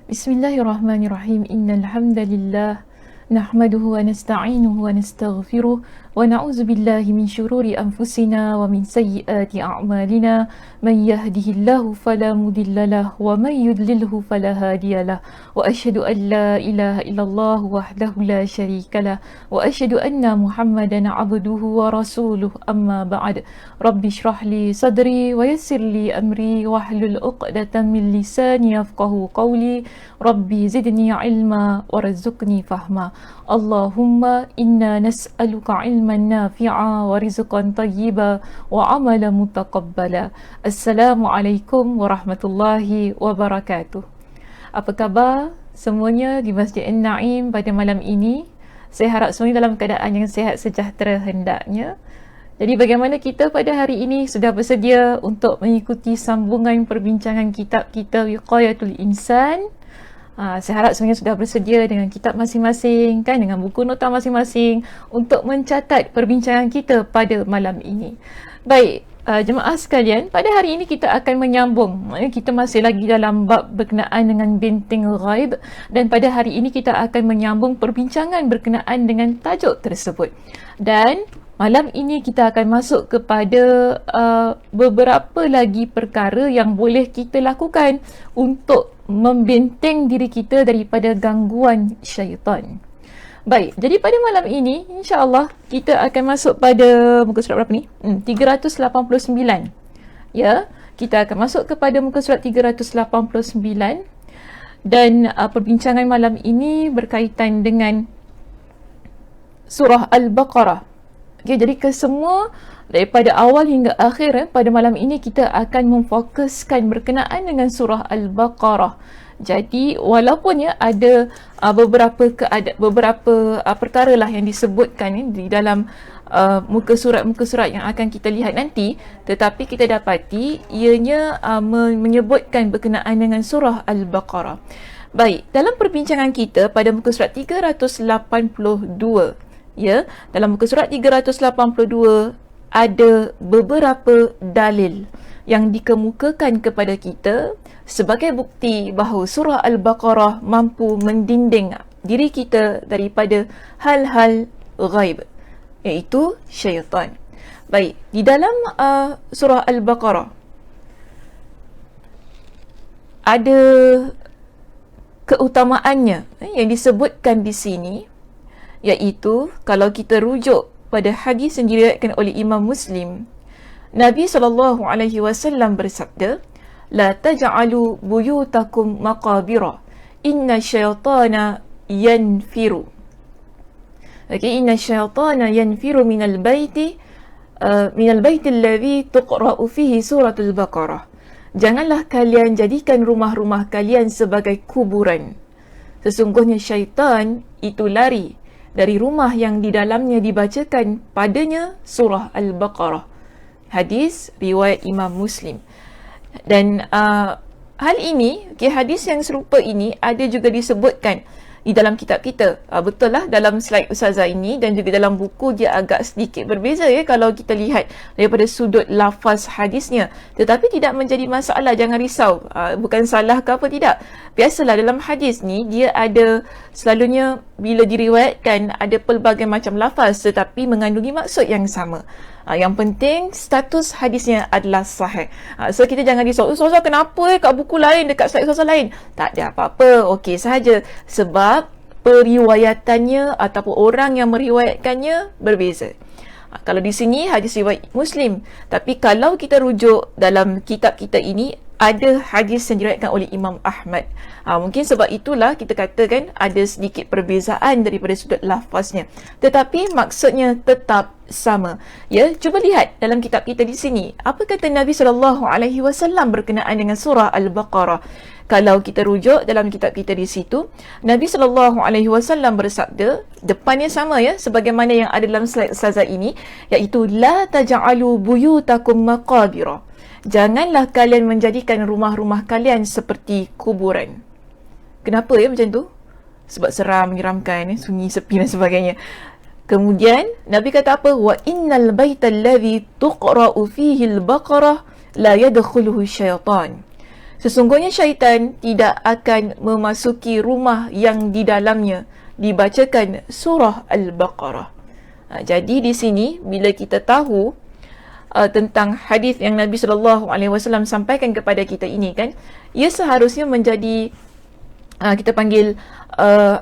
Bismillahirrahmanirrahim. Innal hamdalillah nahmaduhu wa nasta'inuhu wa nastaghfiruh wa na'udzu billahi min syururi anfusina wa min sayyiati a'malina. Man yahdihillahu fala mudhillalah wa man yudlilhu fala hadiyalah. Wa asyhadu an la ilaha illallah wahdahu la syarikalah wa asyhadu anna Muhammadan 'abduhu wa rasuluh. Amma ba'd. Rabbi shrah li sadri wa yassir li amri wahlul 'uqdatam min lisani yafqahu qawli. Rabbi zidni ilma warzuqni fahma. Allahumma inna nas'aluka ilman nafi'a wa rizqan tayyiba wa amalan mutaqabbala. Assalamualaikum warahmatullahi wabarakatuh. Apa khabar semuanya di Masjid An-Naim pada malam ini? Saya harap semuanya dalam keadaan yang sihat sejahtera hendaknya. Jadi bagaimana kita pada hari ini sudah bersedia untuk mengikuti sambungan perbincangan kitab kita Wiqayatul Insan? Saya harap semuanya sudah bersedia dengan kitab masing-masing, kan, dengan buku nota masing-masing untuk mencatat perbincangan kita pada malam ini. Baik, jemaah sekalian, pada hari ini kita akan menyambung. Kita masih lagi dalam bab berkenaan dengan benteng ghaib, dan pada hari ini kita akan menyambung perbincangan berkenaan dengan tajuk tersebut. Dan malam ini kita akan masuk kepada beberapa lagi perkara yang boleh kita lakukan untuk membenteng diri kita daripada gangguan syaitan. Baik, jadi pada malam ini insya-Allah kita akan masuk pada muka surat berapa ni? 389. Ya, kita akan masuk kepada muka surat 389 dan perbincangan malam ini berkaitan dengan surah Al-Baqarah. Okay, jadi kesemua daripada awal hingga akhir pada malam ini kita akan memfokuskan berkenaan dengan surah Al-Baqarah. Jadi walaupun ada beberapa perkara lah yang disebutkan di dalam muka surat yang akan kita lihat nanti, tetapi kita dapati ianya menyebutkan berkenaan dengan surah Al-Baqarah. Baik, dalam perbincangan kita pada muka surat 382, ya, dalam muka surat 382 ada beberapa dalil yang dikemukakan kepada kita sebagai bukti bahawa surah Al-Baqarah mampu mendinding diri kita daripada hal-hal ghaib, iaitu syaitan. Baik, di dalam surah Al-Baqarah ada keutamaannya yang disebutkan di sini, iaitu kalau kita rujuk pada hadis yang diriwayatkan oleh Imam Muslim, Nabi SAW bersabda, la taj'alu buyutakum maqabira inna syaitana yanfiru. Okay, inna syaitana yanfiru minal baiti alladhi tuqra'u fihi suratul Baqarah. Janganlah kalian jadikan rumah-rumah kalian sebagai kuburan. Sesungguhnya syaitan itu lari dari rumah yang di dalamnya dibacakan padanya surah Al-Baqarah. Hadis riwayat Imam Muslim. Dan hal ini, hadis yang serupa ini ada juga disebutkan di dalam kitab kita. Betul lah, dalam slide Ustazah ini dan juga dalam buku dia agak sedikit berbeza, ya, kalau kita lihat daripada sudut lafaz hadisnya. Tetapi tidak menjadi masalah, jangan risau. Bukan salah ke apa, tidak. Biasalah dalam hadis ni dia ada selalunya bila diriwayatkan ada pelbagai macam lafaz tetapi mengandungi maksud yang sama. Yang penting status hadisnya adalah sahih. So kita jangan risau, Ustazah kenapa kat buku lain, dekat slide Ustazah lain? Tak ada apa-apa, okey sahaja. Sebab periwayatannya ataupun orang yang meriwayatkannya berbeza. Kalau di sini hadis riwayat Muslim, tapi kalau kita rujuk dalam kitab kita ini, ada hadis yang diriwayatkan oleh Imam Ahmad. Mungkin sebab itulah kita katakan ada sedikit perbezaan daripada sudut lafaznya, tetapi maksudnya tetap sama. Ya, cuba lihat dalam kitab kita di sini, apa kata Nabi SAW berkenaan dengan surah Al-Baqarah. Kalau kita rujuk dalam kitab kita di situ, Nabi SAW bersabda, depannya sama, ya, sebagaimana yang ada dalam slide Ustazah ini, iaitu la taj'alu buyutakum maqabira. Janganlah kalian menjadikan rumah-rumah kalian seperti kuburan. Kenapa, ya, macam tu? Sebab seram, menyeramkan, sunyi, sepi dan sebagainya. Kemudian Nabi kata apa? Wa innal baital ladzi tuqra'u fihi al-baqarah la yadkhuluhu syaitan. Sesungguhnya syaitan tidak akan memasuki rumah yang di dalamnya dibacakan surah Al-Baqarah. Jadi di sini bila kita tahu tentang hadis yang Nabi SAW sampaikan kepada kita ini kan, ia seharusnya menjadi kita panggil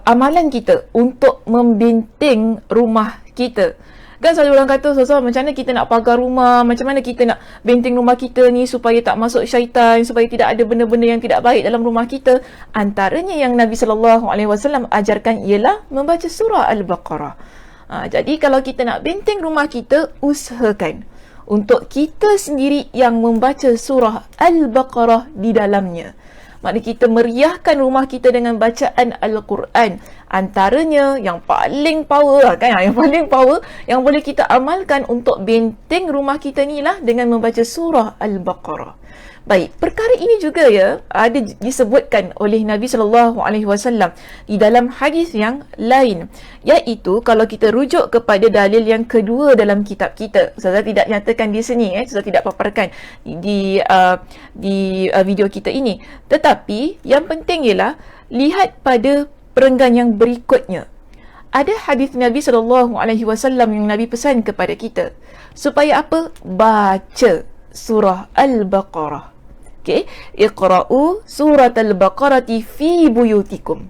amalan kita untuk membenteng rumah kita. Kan selalu orang kata, Ustazah, macam mana kita nak pagar rumah, macam mana kita nak benteng rumah kita ni supaya tak masuk syaitan, supaya tidak ada benda-benda yang tidak baik dalam rumah kita. Antaranya yang Nabi SAW ajarkan ialah membaca surah Al-Baqarah. Jadi kalau kita nak benteng rumah kita, usahakan untuk kita sendiri yang membaca surah Al-Baqarah di dalamnya. Maknanya kita meriahkan rumah kita dengan bacaan Al-Quran. Antaranya yang paling power kan, yang paling power yang boleh kita amalkan untuk benteng rumah kita ni lah dengan membaca surah Al-Baqarah. Baik, perkara ini juga ya ada disebutkan oleh Nabi SAW di dalam hadis yang lain, iaitu kalau kita rujuk kepada dalil yang kedua dalam kitab kita. Saya tidak nyatakan di sini, saya tidak paparkan di video kita ini. Tetapi yang penting ialah lihat pada perenggan yang berikutnya. Ada hadis Nabi SAW yang Nabi pesan kepada kita supaya apa? Baca surah Al-Baqarah. Okay. Iqra'u surat Al-Baqarati fi buyutikum.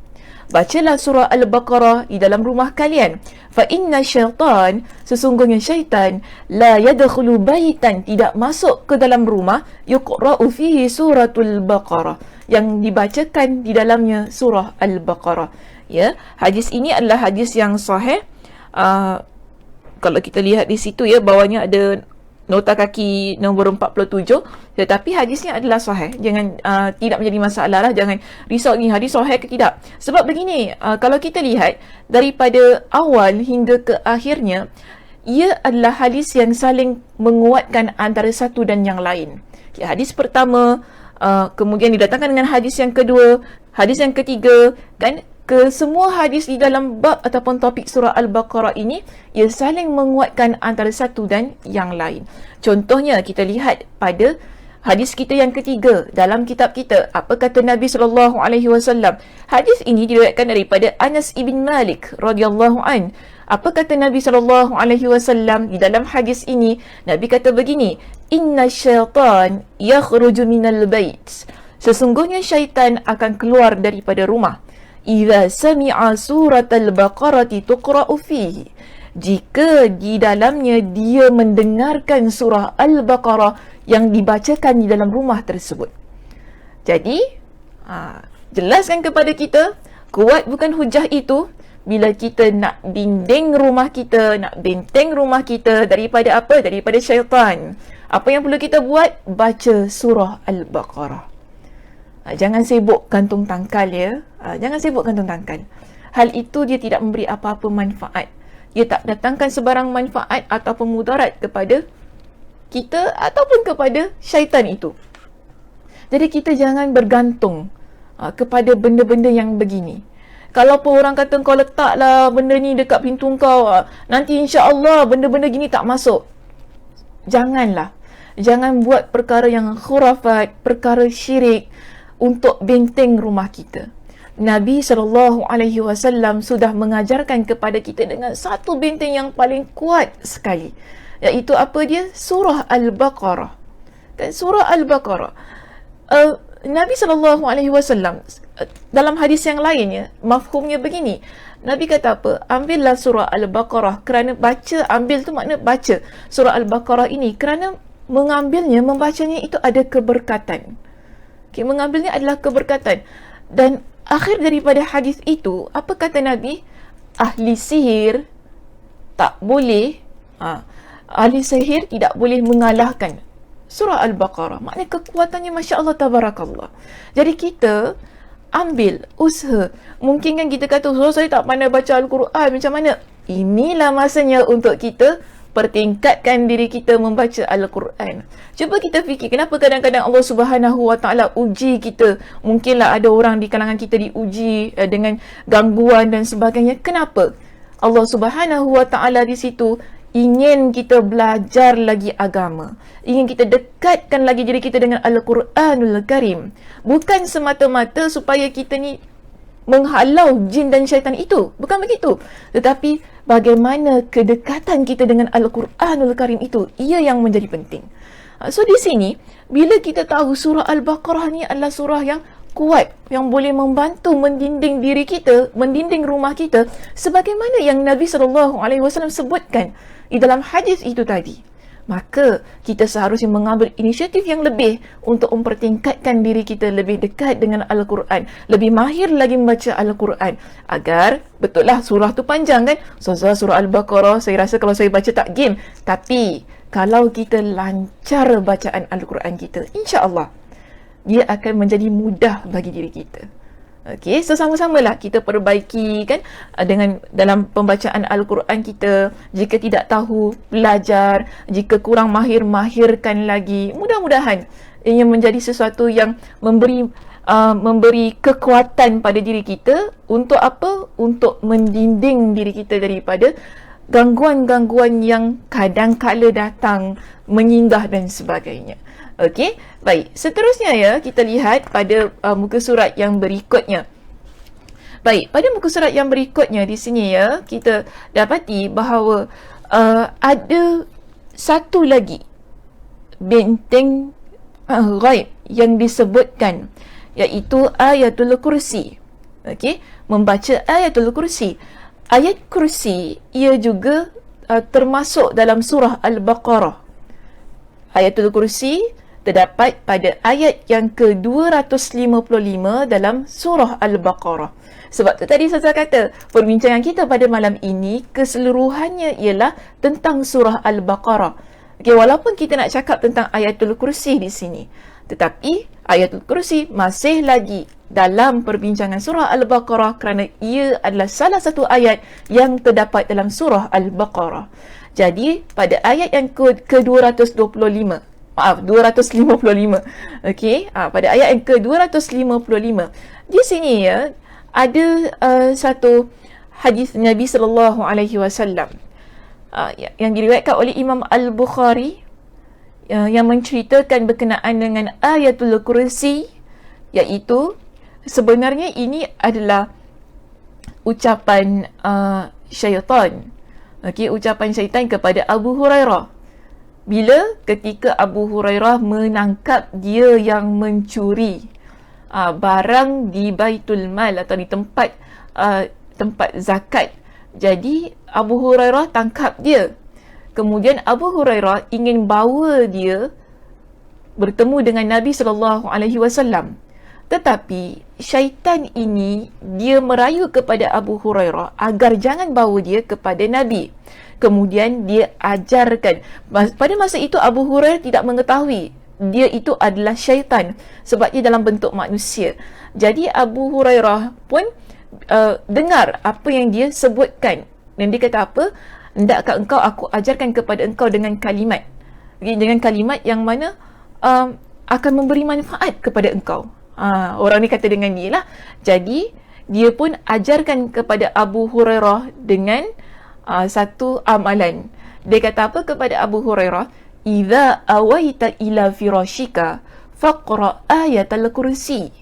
Bacalah surah Al-Baqarah di dalam rumah kalian. Fa inna syaitan, sesungguhnya syaitan, la yadkhulu baitan, tidak masuk ke dalam rumah, yuqra'u fihi suratul Baqarah, yang dibacakan di dalamnya surah Al-Baqarah. Ya, hadis ini adalah hadis yang sahih. Kalau kita lihat di situ ya, bawahnya ada nota kaki nombor 47, tetapi hadisnya adalah sahih. Jangan tidak menjadi masalah lah, jangan risau ni hadis sahih ke tidak. Sebab begini, kalau kita lihat daripada awal hingga ke akhirnya, ia adalah hadis yang saling menguatkan antara satu dan yang lain. Okay, hadis pertama kemudian didatangkan dengan hadis yang kedua, hadis yang ketiga, kan? Semua hadis di dalam bab ataupun topik surah Al-Baqarah ini, ia saling menguatkan antara satu dan yang lain. Contohnya kita lihat pada hadis kita yang ketiga dalam kitab kita, apa kata Nabi SAW. Hadis ini diriwayatkan daripada Anas ibn Malik radhiyallahu an. Apa kata Nabi SAW di dalam hadis ini? Nabi kata begini, inna syaitan yakhruju minal bait, sesungguhnya syaitan akan keluar daripada rumah. Idza sami'a surat Al-Baqarati tuqra'u fihi, jika di dalamnya dia mendengarkan surah Al-Baqarah yang dibacakan di dalam rumah tersebut. Jadi jelaskan kepada kita, kuat bukan hujah itu bila kita nak dinding rumah kita, nak benteng rumah kita daripada apa? Daripada syaitan. Apa yang perlu kita buat? Baca surah Al-Baqarah. Jangan sibuk gantung tangkal ya. Jangan sibuk gantung tangkal. Hal itu dia tidak memberi apa-apa manfaat. Dia tak datangkan sebarang manfaat ataupun mudarat kepada kita ataupun kepada syaitan itu. Jadi kita jangan bergantung kepada benda-benda yang begini. Kalau pun orang kata kau letaklah benda ni dekat pintu kau, nanti insya-Allah benda-benda gini tak masuk. Janganlah. Jangan buat perkara yang khurafat, perkara syirik untuk benteng rumah kita. Nabi SAW sudah mengajarkan kepada kita dengan satu benteng yang paling kuat sekali, iaitu apa dia? Surah Al-Baqarah. Dan surah Al-Baqarah, Nabi SAW dalam hadis yang lainnya, mafhumnya begini. Nabi kata apa? Ambillah surah Al-Baqarah, kerana baca, ambil tu makna baca surah Al-Baqarah ini, kerana mengambilnya, membacanya itu ada keberkatan. Okay, mengambilnya adalah keberkatan. Dan akhir daripada hadis itu, apa kata Nabi? Ahli sihir tak boleh, ahli sihir tidak boleh mengalahkan surah Al-Baqarah. Maknanya kekuatannya Masya Allah Tabarakallah. Jadi kita ambil usaha. Mungkin kan kita kata, saya tak pandai baca Al-Quran, macam mana? Inilah masanya untuk kita pertingkatkan diri kita membaca Al-Quran. Cuba kita fikir, kenapa kadang-kadang Allah Subhanahu Wa Taala uji kita? Mungkinlah ada orang di kalangan kita diuji dengan gangguan dan sebagainya. Kenapa? Allah Subhanahu Wa Taala di situ ingin kita belajar lagi agama, ingin kita dekatkan lagi diri kita dengan Al-Quranul Karim, bukan semata-mata supaya kita ni menghalau jin dan syaitan itu, bukan begitu, tetapi bagaimana kedekatan kita dengan Al-Quranul Karim itu, ia yang menjadi penting. So di sini, bila kita tahu surah Al-Baqarah ni adalah surah yang kuat, yang boleh membantu mendinding diri kita, mendinding rumah kita, sebagaimana yang Nabi SAW sebutkan di dalam hadis itu tadi, maka kita seharusnya mengambil inisiatif yang lebih untuk mempertingkatkan diri kita lebih dekat dengan Al-Quran, lebih mahir lagi membaca Al-Quran, agar, betul lah surah tu panjang kan, surah Al-Baqarah, saya rasa kalau saya baca tak game, tapi kalau kita lancar bacaan Al-Quran kita, insya-Allah dia akan menjadi mudah bagi diri kita. Okey, so sama-samalah kita perbaiki kan dengan dalam pembacaan Al-Quran kita. Jika tidak tahu, belajar. Jika kurang mahir, mahirkan lagi. Mudah-mudahan ia menjadi sesuatu yang memberi kekuatan pada diri kita. Untuk apa? Untuk mendinding diri kita daripada gangguan-gangguan yang kadang-kala datang, menyinggah dan sebagainya. Okey, baik. Seterusnya ya, kita lihat pada muka surat yang berikutnya. Baik, pada muka surat yang berikutnya di sini ya, kita dapati bahawa ada satu lagi benteng ghaib yang disebutkan, iaitu Ayatul Kursi. Okey, membaca Ayatul Kursi. Ayat kursi ia juga termasuk dalam surah Al-Baqarah. Ayatul Kursi terdapat pada ayat yang ke-255 dalam surah Al-Baqarah. Sebab tu tadi saya kata, perbincangan kita pada malam ini keseluruhannya ialah tentang surah Al-Baqarah. Okay, walaupun kita nak cakap tentang Ayatul Kursi di sini, tetapi Ayatul Kursi masih lagi dalam perbincangan surah Al-Baqarah kerana ia adalah salah satu ayat yang terdapat dalam surah Al-Baqarah. Jadi, pada ayat yang ke-255, 255. Okey, pada ayat yang ke-255. Di sini ya, ada satu hadis Nabi sallallahu alaihi wasallam yang diriwayatkan oleh Imam Al-Bukhari yang menceritakan berkenaan dengan Ayatul Kursi, iaitu sebenarnya ini adalah ucapan syaitan. Okey, ucapan syaitan kepada Abu Hurairah. Bila ketika Abu Hurairah menangkap dia yang mencuri barang di Baitul Mal atau di tempat zakat. Jadi Abu Hurairah tangkap dia. Kemudian Abu Hurairah ingin bawa dia bertemu dengan Nabi SAW. Tetapi syaitan ini dia merayu kepada Abu Hurairah agar jangan bawa dia kepada Nabi. Kemudian dia ajarkan. Pada masa itu Abu Hurairah tidak mengetahui dia itu adalah syaitan sebab dia dalam bentuk manusia. Jadi Abu Hurairah pun dengar apa yang dia sebutkan. Dan dia kata apa? Hendakkah engkau aku ajarkan kepada engkau dengan kalimat. Dengan kalimat yang mana akan memberi manfaat kepada engkau. Orang ni kata dengan dia lah. Jadi dia pun ajarkan kepada Abu Hurairah dengan satu amalan. Dia kata apa kepada Abu Hurairah? Idza awaita ila firashika faqra ayatal kursi.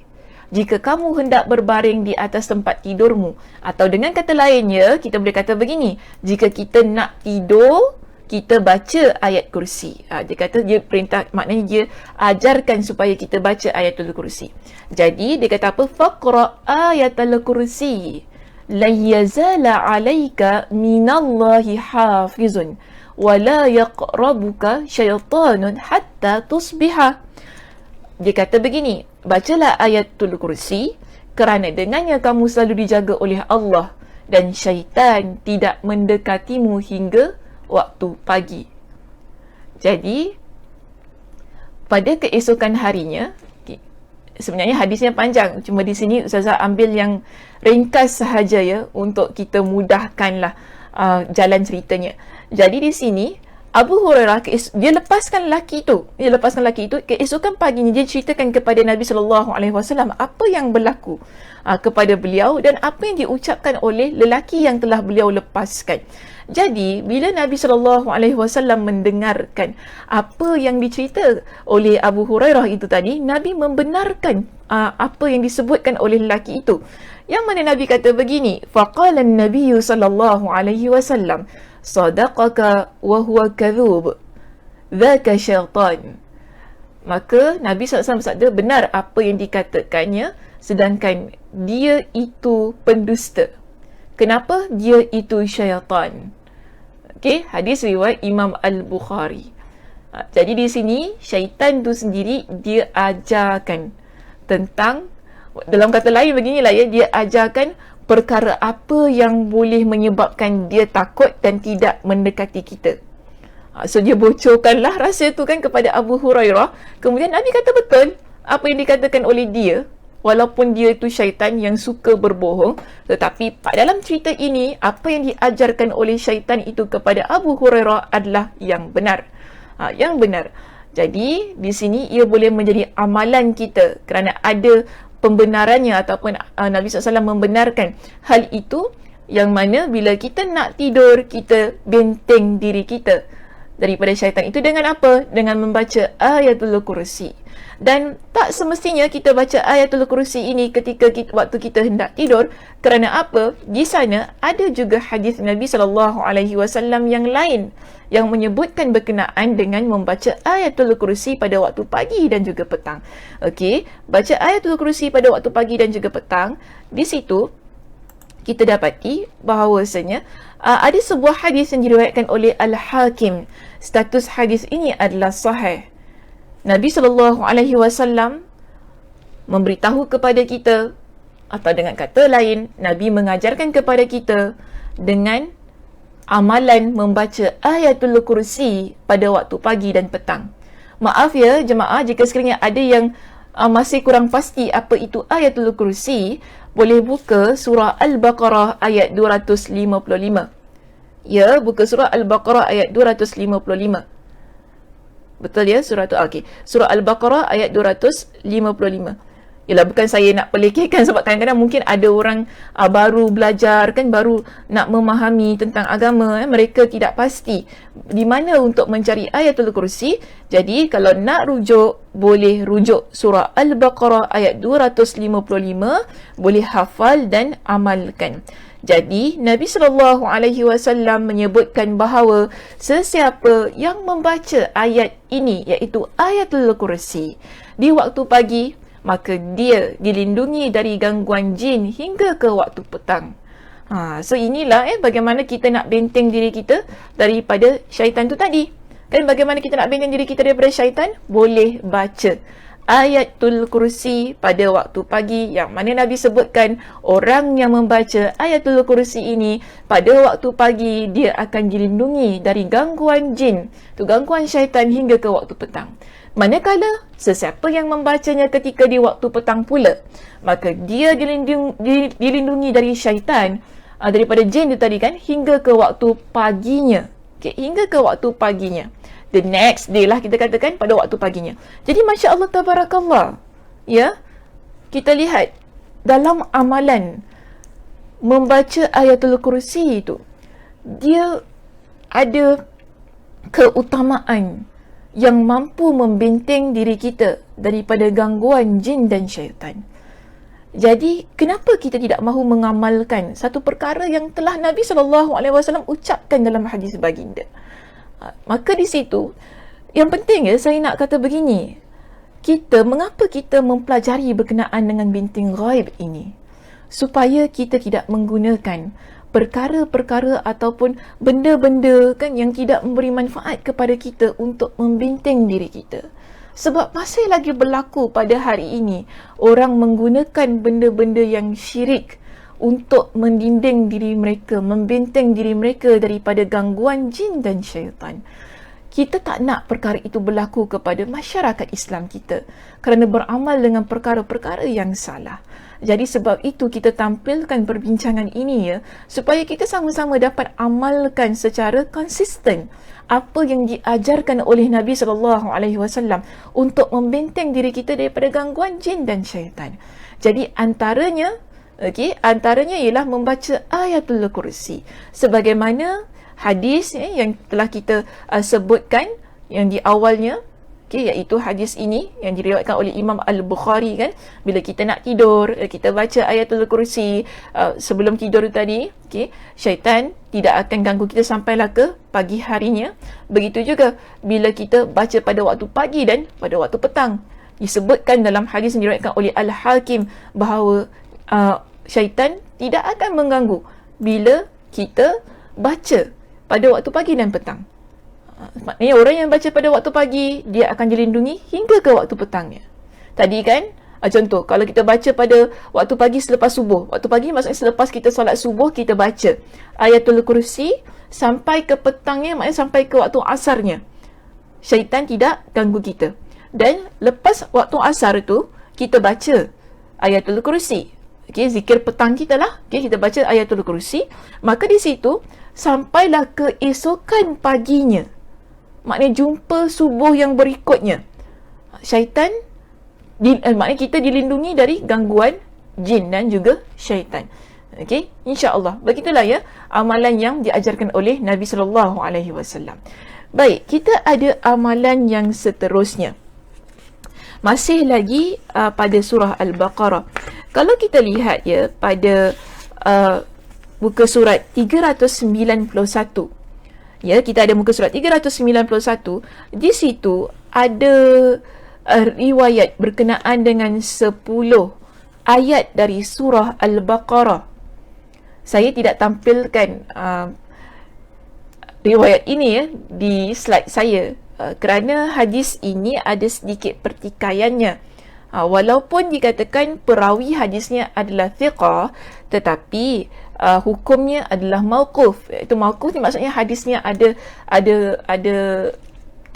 Jika kamu hendak berbaring di atas tempat tidurmu, atau dengan kata lainnya kita boleh kata begini, jika kita nak tidur, kita baca ayat kursi. Dia kata dia perintah, maknanya dia ajarkan supaya kita baca ayatul kursi. Jadi dia kata apa? Faqra ayatul kursi. La yazala 'alaika minallahi hafizun wa la yaqrabuka syaitanun hatta tusbiha. Dia kata begini, bacalah ayatul kursi kerana dengannya kamu selalu dijaga oleh Allah dan syaitan tidak mendekatimu hingga waktu pagi. Jadi pada keesokan harinya, sebenarnya hadisnya panjang, cuma di sini Ustazah ambil yang ringkas sahaja ya untuk kita mudahkanlah jalan ceritanya. Jadi di sini Abu Hurairah dia lepaskan lelaki itu. Keesokan paginya dia ceritakan kepada Nabi SAW apa yang berlaku kepada beliau dan apa yang diucapkan oleh lelaki yang telah beliau lepaskan. Jadi bila Nabi SAW mendengarkan apa yang dicerita oleh Abu Hurairah itu tadi, Nabi membenarkan apa yang disebutkan oleh lelaki itu. Yang mana Nabi kata begini, faqala an-nabiy sallallahu alaihi wasallam, sadaqaka wa huwa kadhub, dzaka syaitan. Maka Nabi SAW bersabda, benar apa yang dikatakannya, sedangkan dia itu pendusta. Kenapa? Dia itu syaitan. Okey, hadis riwayat Imam Al-Bukhari. Jadi di sini syaitan tu sendiri dia ajarkan tentang, dalam kata lain beginilah ya, dia ajarkan perkara apa yang boleh menyebabkan dia takut dan tidak mendekati kita. So dia bocorkanlah rahsia tu kan kepada Abu Hurairah. Kemudian Nabi kata betul apa yang dikatakan oleh dia, walaupun dia itu syaitan yang suka berbohong, tetapi dalam cerita ini apa yang diajarkan oleh syaitan itu kepada Abu Hurairah adalah yang benar. Yang benar. Jadi di sini ia boleh menjadi amalan kita kerana ada pembenarannya, ataupun Nabi SAW membenarkan hal itu, yang mana bila kita nak tidur, kita benteng diri kita daripada syaitan itu dengan apa? Dengan membaca Ayatul Kursi. Dan tak semestinya kita baca Ayatul Kursi ini ketika waktu kita hendak tidur. Kerana apa? Di sana ada juga hadis Nabi SAW yang lain yang menyebutkan berkenaan dengan membaca Ayatul Kursi pada waktu pagi dan juga petang. Okey, baca Ayatul Kursi pada waktu pagi dan juga petang. Di situ kita dapati bahawasanya ada sebuah hadis yang diriwayatkan oleh Al-Hakim. Status hadis ini adalah sahih. Nabi SAW memberitahu kepada kita, atau dengan kata lain, Nabi mengajarkan kepada kita dengan amalan membaca Ayatul Kursi pada waktu pagi dan petang. Maaf ya jemaah, jika sekiranya ada yang masih kurang pasti apa itu Ayatul Kursi, boleh buka surah Al-Baqarah ayat 255. Ya, buka surah Al-Baqarah ayat 255. Betul ya surah tu? Okey. Surah Al-Baqarah ayat 255. Yalah, bukan saya nak pelekehkan, sebab kadang-kadang mungkin ada orang baru belajar kan, baru nak memahami tentang agama, mereka tidak pasti di mana untuk mencari Ayatul Kursi. Jadi kalau nak rujuk, boleh rujuk surah Al-Baqarah ayat 255, boleh hafal dan amalkan. Jadi Nabi SAW menyebutkan bahawa sesiapa yang membaca ayat ini, iaitu Ayatul Kursi, di waktu pagi, maka dia dilindungi dari gangguan jin hingga ke waktu petang. So inilah bagaimana kita nak benteng diri kita daripada syaitan tu tadi. Kan bagaimana kita nak benteng diri kita daripada syaitan? Boleh baca Ayatul Kursi pada waktu pagi, yang mana Nabi sebutkan orang yang membaca Ayatul Kursi ini pada waktu pagi, dia akan dilindungi dari gangguan jin, tu gangguan syaitan, hingga ke waktu petang. Manakala sesiapa yang membacanya ketika di waktu petang pula, maka dia dilindungi dari syaitan, daripada jin itu tadi kan, hingga ke waktu paginya. Hingga ke waktu paginya. The next day lah kita katakan, pada waktu paginya. Jadi Masya Allah Tabarakallah. Ya, kita lihat dalam amalan membaca Ayatul Kursi itu, dia ada keutamaan yang mampu membenteng diri kita daripada gangguan jin dan syaitan. Jadi kenapa kita tidak mahu mengamalkan satu perkara yang telah Nabi SAW ucapkan dalam hadis baginda? Maka di situ yang penting saya nak kata begini, mengapa kita mempelajari berkenaan dengan benteng ghaib ini? Supaya kita tidak menggunakan perkara-perkara ataupun benda-benda kan yang tidak memberi manfaat kepada kita untuk membenteng diri kita. Sebab masih lagi berlaku pada hari ini orang menggunakan benda-benda yang syirik untuk mendinding diri mereka, membenteng diri mereka daripada gangguan jin dan syaitan. Kita tak nak perkara itu berlaku kepada masyarakat Islam kita kerana beramal dengan perkara-perkara yang salah. Jadi sebab itu kita tampilkan perbincangan ini ya, supaya kita sama-sama dapat amalkan secara konsisten apa yang diajarkan oleh Nabi SAW untuk membenteng diri kita daripada gangguan jin dan syaitan. Jadi antaranya ialah membaca Ayatul Kursi. Sebagaimana hadis yang telah kita sebutkan yang di awalnya, iaitu hadis ini yang diriwayatkan oleh Imam Al-Bukhari kan, bila kita nak tidur, kita baca ayatul kursi sebelum tidur tadi, syaitan tidak akan ganggu kita sampailah ke pagi harinya. Begitu juga bila kita baca pada waktu pagi dan pada waktu petang. Disebutkan dalam hadis yang diriwayatkan oleh Al-Hakim bahawa syaitan tidak akan mengganggu bila kita baca pada waktu pagi dan petang. Maknanya orang yang baca pada waktu pagi, dia akan dilindungi hingga ke waktu petangnya. Tadi kan, contoh, kalau kita baca pada waktu pagi selepas subuh. Waktu pagi maksudnya selepas kita solat subuh, kita baca ayatul kursi sampai ke petangnya, maknanya sampai ke waktu asarnya. Syaitan tidak ganggu kita. Dan lepas waktu asar tu, kita baca ayatul kursi. Zikir petang kita lah. Kita baca ayatul kursi. Maka di situ, sampailah keesokan paginya. Maknanya jumpa subuh yang berikutnya, syaitan maknanya kita dilindungi dari gangguan jin dan juga syaitan. InsyaAllah. Begitulah ya amalan yang diajarkan oleh Nabi SAW. Baik, kita ada amalan yang seterusnya. Masih lagi pada surah Al-Baqarah. Kalau kita lihat ya pada muka surat 391, kita ada muka surat 391. Di situ ada riwayat berkenaan dengan 10 ayat dari surah Al-Baqarah. Saya tidak tampilkan riwayat ini di slide saya kerana hadis ini ada sedikit pertikaiannya. Walaupun dikatakan perawi hadisnya adalah thiqah, tetapi hukumnya adalah mauquf. Itu mauquf ni maksudnya hadisnya ada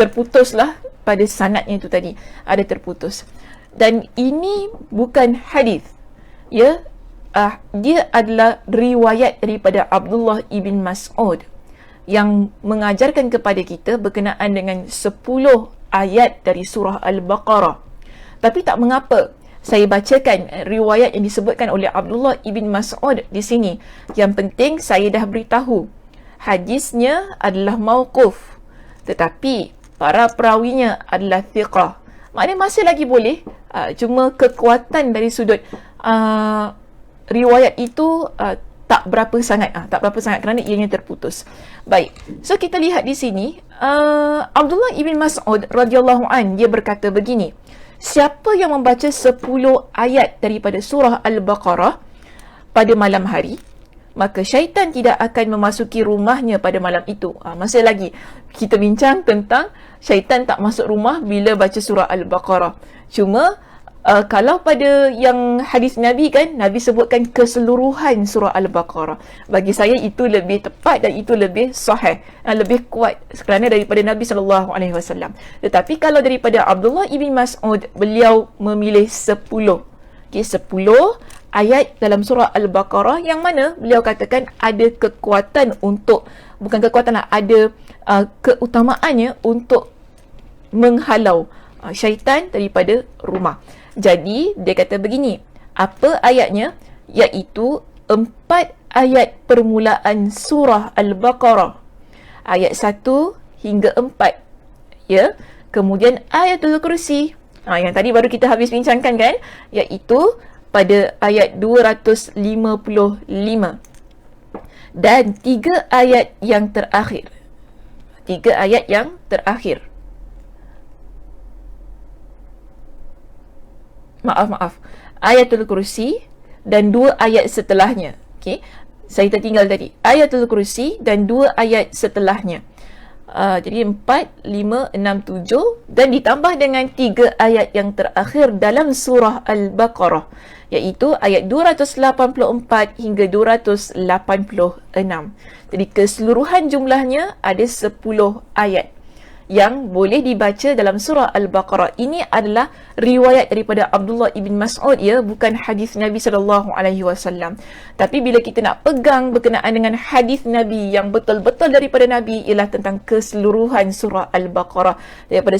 terputus lah pada sanadnya itu tadi, ada terputus. Dan ini bukan hadis. Dia adalah riwayat daripada Abdullah ibn Mas'ud yang mengajarkan kepada kita berkenaan dengan 10 ayat dari surah Al-Baqarah. Tapi tak mengapa saya bacakan riwayat yang disebutkan oleh Abdullah ibn Mas'ud di sini. Yang penting saya dah beritahu hadisnya adalah mauquf, tetapi para perawinya adalah thiqah. Maknanya masih lagi boleh, cuma kekuatan dari sudut riwayat itu tak berapa sangat kerana ianya terputus. Baik, so kita lihat di sini Abdullah ibn Mas'ud radhiyallahu an, dia berkata begini: siapa yang membaca 10 ayat daripada surah Al-Baqarah pada malam hari, maka syaitan tidak akan memasuki rumahnya pada malam itu. Masih lagi kita bincang tentang syaitan tak masuk rumah bila baca surah Al-Baqarah. Cuma kalau pada yang hadis Nabi kan, Nabi sebutkan keseluruhan surah Al-Baqarah. Bagi saya itu lebih tepat dan itu lebih sahih, lebih kuat kerana daripada Nabi SAW. Tetapi kalau daripada Abdullah ibn Mas'ud, beliau memilih 10 ayat dalam surah Al-Baqarah yang mana beliau katakan ada kekuatan untuk, bukan kekuatan lah, ada keutamaannya untuk menghalau syaitan daripada rumah. Jadi dia kata begini, apa ayatnya? Iaitu 4 ayat permulaan surah Al-Baqarah, ayat 1 hingga 4, kemudian ayatul kursi yang tadi baru kita habis bincangkan kan, iaitu pada ayat 255, dan 3 ayat yang terakhir. Maaf, ayatul kursi dan 2 ayat setelahnya. Saya tertinggal tadi, ayatul kursi dan 2 ayat setelahnya. Jadi 4, 5, 6, 7 dan ditambah dengan 3 ayat yang terakhir dalam surah Al-Baqarah, iaitu ayat 284 hingga 286. Jadi keseluruhan jumlahnya ada 10 ayat. yang boleh dibaca dalam surah Al-Baqarah. Ini adalah riwayat daripada Abdullah ibn Mas'ud, ya, bukan hadis Nabi SAW. Tapi bila kita nak pegang berkenaan dengan hadis Nabi yang betul-betul daripada Nabi, ialah tentang keseluruhan surah Al-Baqarah daripada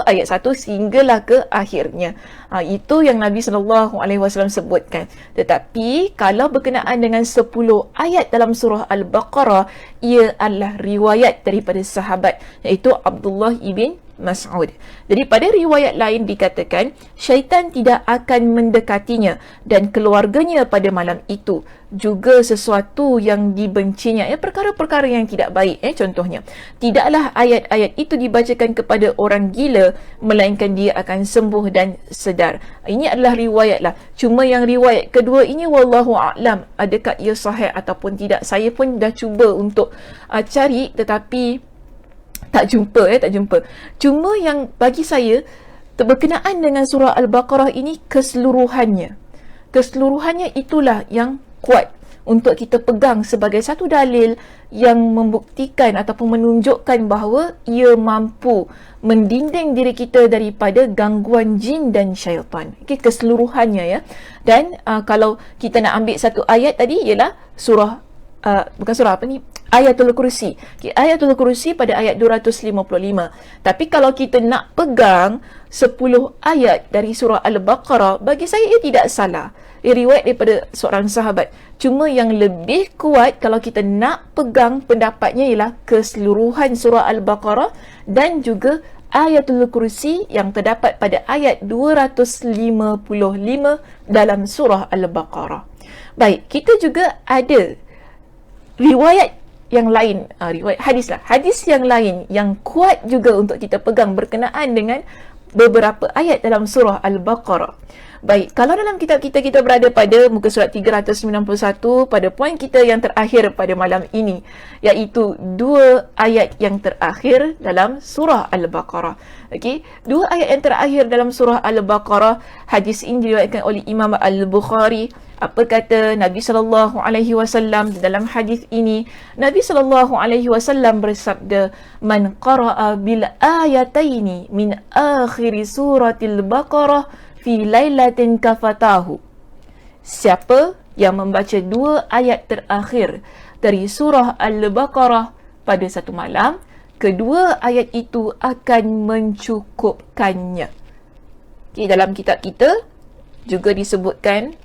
ayat 1 sehinggalah ke akhirnya. Itu yang Nabi SAW sebutkan. Tetapi kalau berkenaan dengan 10 ayat dalam surah Al-Baqarah, ia adalah riwayat daripada sahabat, iaitu Abdullah ibn Mas'ud. Jadi pada riwayat lain dikatakan syaitan tidak akan mendekatinya dan keluarganya pada malam itu, juga sesuatu yang dibencinya, perkara-perkara yang tidak baik. Contohnya, tidaklah ayat-ayat itu dibacakan kepada orang gila, melainkan dia akan sembuh dan sedar. Ini adalah riwayat lah. Cuma yang riwayat kedua ini wallahu a'lam, adakah ia sahih ataupun tidak. Saya pun dah cuba untuk cari, tetapi tak jumpa. Cuma yang bagi saya berkenaan dengan surah Al-Baqarah ini keseluruhannya itulah yang kuat untuk kita pegang sebagai satu dalil yang membuktikan ataupun menunjukkan bahawa ia mampu mendinding diri kita daripada gangguan jin dan syaitan. Keseluruhannya, ya. Dan kalau kita nak ambil satu ayat tadi, ialah Ayatul Kursi. Ayatul Kursi pada ayat 255. Tapi kalau kita nak pegang 10 ayat dari surah Al-Baqarah, bagi saya ia tidak salah. Ia riwayat daripada seorang sahabat. Cuma yang lebih kuat kalau kita nak pegang pendapatnya ialah keseluruhan surah Al-Baqarah dan juga Ayatul Kursi yang terdapat pada ayat 255 dalam surah Al-Baqarah. Baik, kita juga ada riwayat yang lain, riwayat hadis yang lain yang kuat juga untuk kita pegang berkenaan dengan beberapa ayat dalam surah Al-Baqarah. Baik, kalau dalam kitab kita berada pada muka surat 391 pada poin kita yang terakhir pada malam ini, iaitu 2 ayat yang terakhir dalam surah Al-Baqarah. Okey, 2 ayat yang terakhir dalam surah Al-Baqarah, hadis ini diriwayatkan oleh Imam Al-Bukhari. Apa kata Nabi SAW dalam hadis ini? Nabi SAW bersabda, "Man qara'a bil ayataini min akhir suratil Baqarah fi lailatin kafatahu." Siapa yang membaca 2 ayat terakhir dari surah Al-Baqarah pada satu malam, kedua ayat itu akan mencukupkannya. Dalam kitab kita juga disebutkan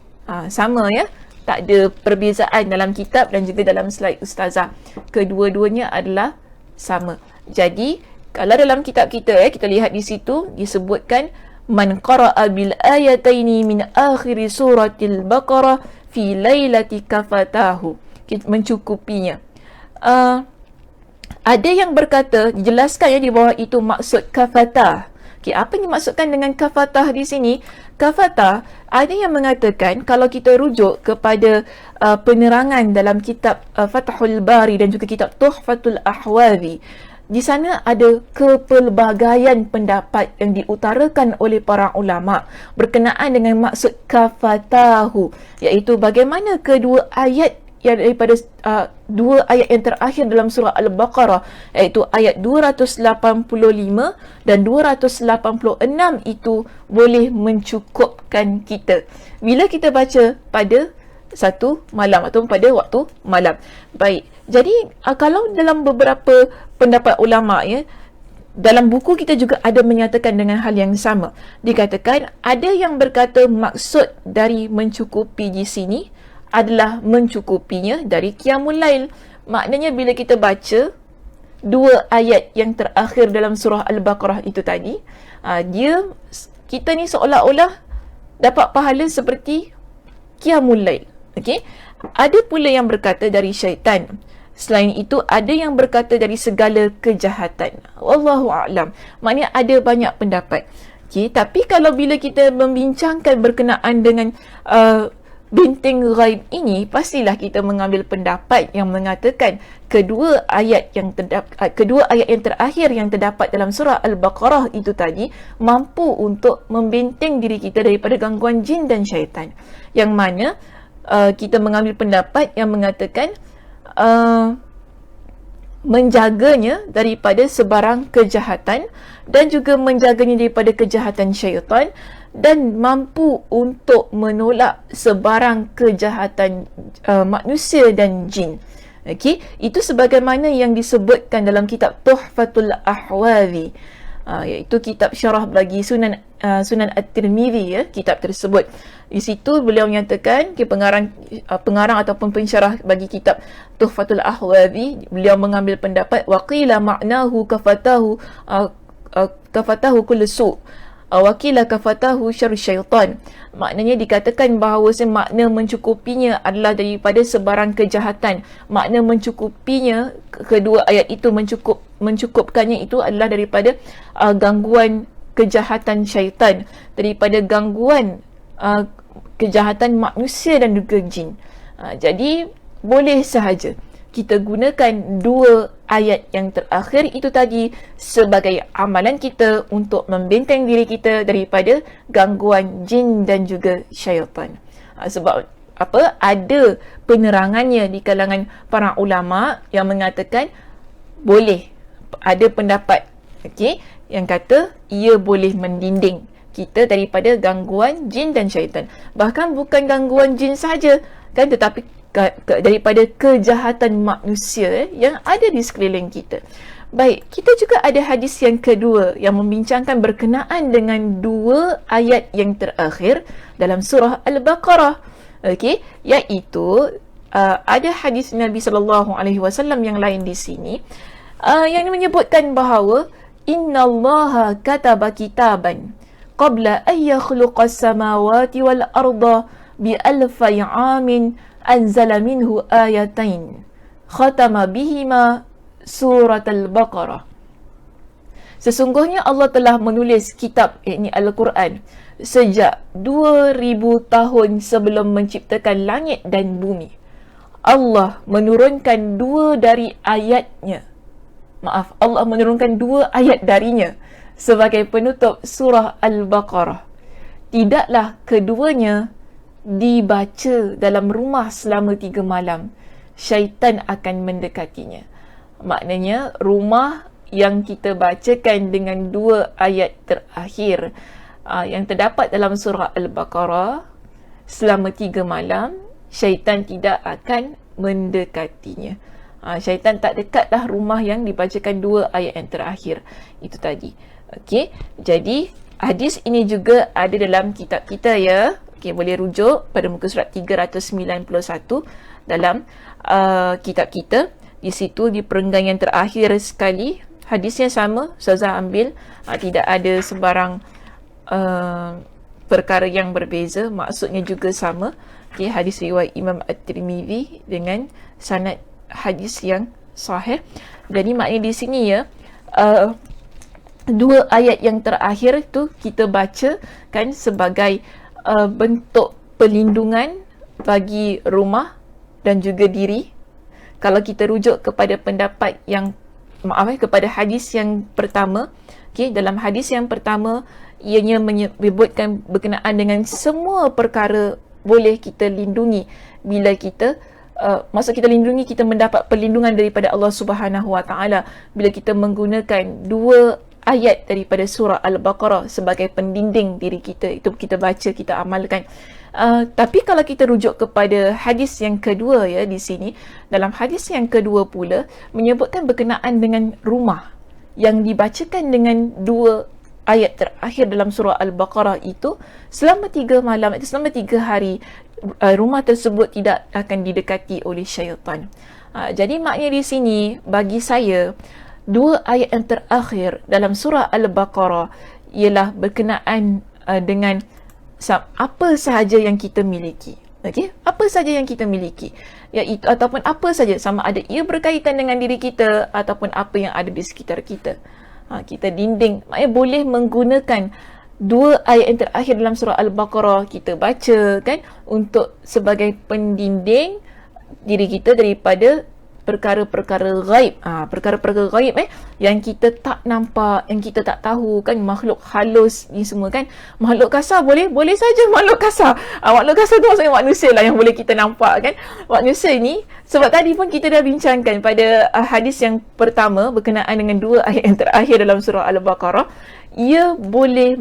sama, ya, tak ada perbezaan dalam kitab dan juga dalam slide ustazah. Kedua-duanya adalah sama. Jadi kalau dalam kitab kita, kita lihat di situ disebutkan man qara'a bil ayataini min akhir suratil Baqarah fi lailati kafatahu, mencukupinya. Ada yang berkata, dijelaskan di bawah itu maksud kafatah. Apa yang dimaksudkan dengan kafatah di sini? Kafatah, ada yang mengatakan kalau kita rujuk kepada penerangan dalam kitab Fathul Bari dan juga kitab Tuhfatul Ahwazi, di sana ada kepelbagaian pendapat yang diutarakan oleh para ulama berkenaan dengan maksud kafatahu, iaitu bagaimana kedua ayat yang daripada 2 ayat yang terakhir dalam surah Al-Baqarah, iaitu ayat 285 dan 286 itu boleh mencukupkan kita bila kita baca pada satu malam atau pada waktu malam. Baik, jadi kalau dalam beberapa pendapat ulama, dalam buku kita juga ada menyatakan dengan hal yang sama. Dikatakan ada yang berkata maksud dari mencukupi di sini adalah mencukupinya dari Qiyamul Lail. Maknanya bila kita baca 2 ayat yang terakhir dalam surah Al-Baqarah itu tadi, kita ni seolah-olah dapat pahala seperti Qiyamul Lail. Okey, ada pula yang berkata dari syaitan. Selain itu ada yang berkata dari segala kejahatan. Wallahu a'lam. Maknanya ada banyak pendapat. Okey, tapi kalau bila kita membincangkan berkenaan dengan benteng ghaib ini, pastilah kita mengambil pendapat yang mengatakan kedua ayat yang terakhir yang terdapat dalam surah Al-Baqarah itu tadi mampu untuk membenteng diri kita daripada gangguan jin dan syaitan. Yang mana kita mengambil pendapat yang mengatakan menjaganya daripada sebarang kejahatan dan juga menjaganya daripada kejahatan syaitan dan mampu untuk menolak sebarang kejahatan manusia dan jin. Okey, itu sebagaimana yang disebutkan dalam kitab Tuhfatul Ahwazi, iaitu kitab syarah bagi Sunan At-Tirmizi, ya, kitab tersebut. Di situ beliau menyatakan, pengarang ataupun pensyarah bagi kitab Tuhfatul Ahwazi, beliau mengambil pendapat waqila ma'nahu kafatahu kullu su' wakila kafatahu syarr syaitan. Maknanya dikatakan bahawa makna mencukupinya adalah daripada sebarang kejahatan. Makna mencukupinya, kedua ayat itu mencukupkannya itu adalah daripada gangguan kejahatan syaitan, daripada gangguan kejahatan manusia dan juga jin. Jadi boleh sahaja kita gunakan dua ayat yang terakhir itu tadi sebagai amalan kita untuk membenteng diri kita daripada gangguan jin dan juga syaitan. Sebab apa? Ada penerangannya di kalangan para ulama yang mengatakan boleh, ada pendapat, okey, yang kata ia boleh mendinding kita daripada gangguan jin dan syaitan. Bahkan bukan gangguan jin saja, kan, tetapi daripada kejahatan manusia yang ada di sekeliling kita. Baik, kita juga ada hadis yang kedua yang membincangkan berkenaan dengan dua ayat yang terakhir dalam surah Al-Baqarah. Okey, iaitu ada hadis Nabi SAW yang lain di sini yang menyebutkan bahawa innallaha kataba kitaban qabla an yakhluqas samawati wal arda bi alfi 'amin anzala minhu ayatain khatama bihima surat Al-Baqarah. Sesungguhnya Allah telah menulis kitab, yakni Al-Quran, sejak 2000 tahun sebelum menciptakan langit dan bumi. Allah menurunkan Allah menurunkan dua ayat darinya sebagai penutup surah Al-Baqarah. Tidaklah keduanya dibaca dalam rumah selama 3 malam, syaitan akan mendekatinya. Maknanya rumah yang kita bacakan dengan dua ayat terakhir yang terdapat dalam surah Al-Baqarah selama 3 malam, syaitan tidak akan mendekatinya. Syaitan tak dekatlah rumah yang dibacakan dua ayat yang terakhir itu tadi. Okey, jadi hadis ini juga ada dalam kitab kita, ya. Okay, boleh rujuk pada muka surat 391 dalam kitab kita. Di situ di perenggan yang terakhir sekali, hadisnya sama, Ustazah ambil, tidak ada sebarang perkara yang berbeza, maksudnya juga sama. Okay, hadis riwayat Imam At-Tirmizi dengan sanad hadis yang sahih. Jadi maknanya di sini, ya, dua ayat yang terakhir tu kita baca kan sebagai bentuk perlindungan bagi rumah dan juga diri. Kalau kita rujuk kepada pendapat yang kepada hadis yang pertama, okay, dalam hadis yang pertama ianya menyebutkan berkenaan dengan semua perkara boleh kita lindungi bila kita maksud kita lindungi, kita mendapat perlindungan daripada Allah Subhanahu Wa Taala bila kita menggunakan dua ayat daripada surah Al-Baqarah sebagai pendinding diri kita. Itu kita baca, kita amalkan. Tapi kalau kita rujuk kepada hadis yang kedua, ya, di sini, dalam hadis yang kedua pula menyebutkan berkenaan dengan rumah yang dibacakan dengan dua ayat terakhir dalam surah Al-Baqarah itu selama 3 malam, itu selama 3 hari, rumah tersebut tidak akan didekati oleh syaitan. Jadi maknanya di sini bagi saya, dua ayat yang terakhir dalam surah Al-Baqarah ialah berkenaan dengan apa sahaja yang kita miliki. Okey, apa sahaja yang kita miliki, iaitu ataupun apa sahaja, sama ada ia berkaitan dengan diri kita ataupun apa yang ada di sekitar kita. Kita dinding, maknanya boleh menggunakan dua ayat yang terakhir dalam surah Al-Baqarah kita baca kan untuk sebagai pendinding diri kita daripada perkara-perkara ghaib. Perkara-perkara ghaib yang kita tak nampak, yang kita tak tahu kan, makhluk halus ni semua kan. Makhluk kasar boleh saja makhluk kasar. Makhluk kasar tu maksudnya manusia lah yang boleh kita nampak kan. Manusia ni, sebab tadi pun kita dah bincangkan pada hadis yang pertama berkenaan dengan 2 ayat yang terakhir dalam surah Al-Baqarah, ia boleh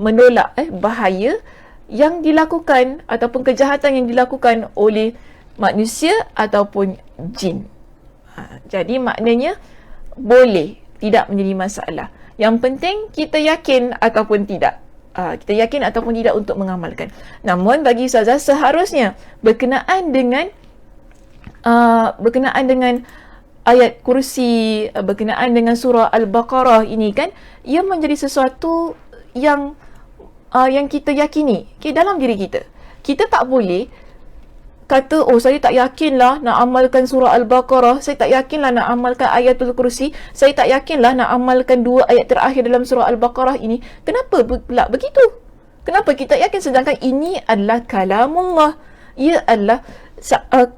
menolak bahaya yang dilakukan ataupun kejahatan yang dilakukan oleh manusia ataupun jin. Jadi maknanya boleh, tidak menjadi masalah. Yang penting kita yakin ataupun tidak. Kita yakin ataupun tidak untuk mengamalkan. Namun bagi ustazah, seharusnya berkenaan dengan ayat kursi, berkenaan dengan surah Al-Baqarah ini kan, ia menjadi sesuatu yang kita yakini dalam diri kita. Kita tak boleh kata, saya tak yakinlah nak amalkan surah Al-Baqarah, saya tak yakinlah nak amalkan ayatul kursi, saya tak yakinlah nak amalkan 2 ayat terakhir dalam surah Al-Baqarah ini. Kenapa pula begitu? Kenapa kita yakin sedangkan ini adalah kalamullah? Ia adalah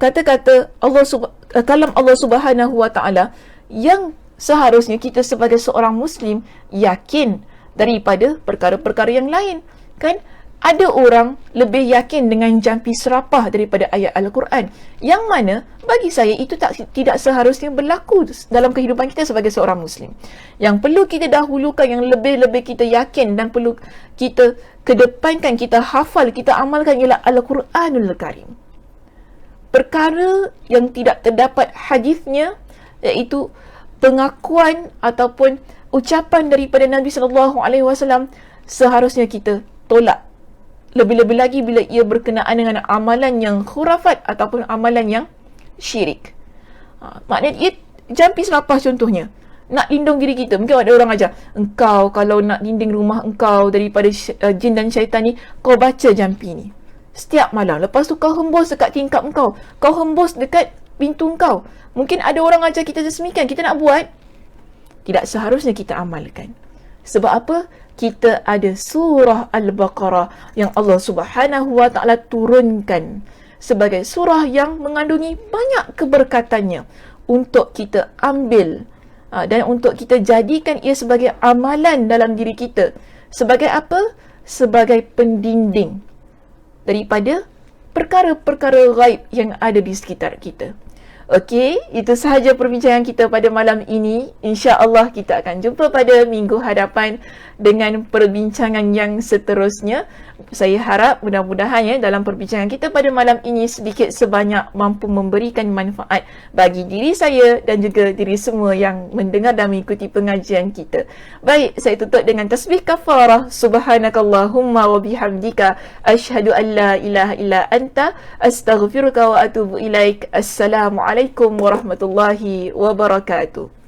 kata-kata kalam Allah Subhanahu wa taala yang seharusnya kita sebagai seorang muslim yakin daripada perkara-perkara yang lain kan. Ada orang lebih yakin dengan jampi serapah daripada ayat Al-Quran, yang mana bagi saya itu tidak seharusnya berlaku dalam kehidupan kita sebagai seorang muslim. Yang perlu kita dahulukan, yang lebih-lebih kita yakin dan perlu kita kedepankan, kita hafal, kita amalkan ialah Al-Quranul Karim. Perkara yang tidak terdapat hadisnya, iaitu pengakuan ataupun ucapan daripada Nabi SAW, seharusnya kita tolak. Lebih-lebih lagi bila ia berkenaan dengan amalan yang khurafat ataupun amalan yang syirik. Maknanya jampi serapah contohnya. Nak lindung diri kita. Mungkin ada orang ajar, engkau kalau nak dinding rumah engkau daripada jin dan syaitan ni, kau baca jampi ni setiap malam. Lepas tu kau hembus dekat tingkap engkau, kau hembus dekat pintu engkau. Mungkin ada orang ajar kita semikian, kita nak buat. Tidak seharusnya kita amalkan. Sebab apa? Kita ada surah Al-Baqarah yang Allah Subhanahu wa taala turunkan sebagai surah yang mengandungi banyak keberkatannya untuk kita ambil dan untuk kita jadikan ia sebagai amalan dalam diri kita. Sebagai apa? Sebagai pendinding daripada perkara-perkara ghaib yang ada di sekitar kita. Okey, itu sahaja perbincangan kita pada malam ini. InsyaAllah kita akan jumpa pada minggu hadapan dengan perbincangan yang seterusnya. Saya harap mudah-mudahan dalam perbincangan kita pada malam ini sedikit sebanyak mampu memberikan manfaat bagi diri saya dan juga diri semua yang mendengar dan mengikuti pengajian kita. Baik, saya tutup dengan tasbih kafarah. Subhanakallahumma wa bihamdika asyhadu an la ilaha illa anta astaghfiruka wa atubu ilaik. Assalamualaikum warahmatullahi wabarakatuh.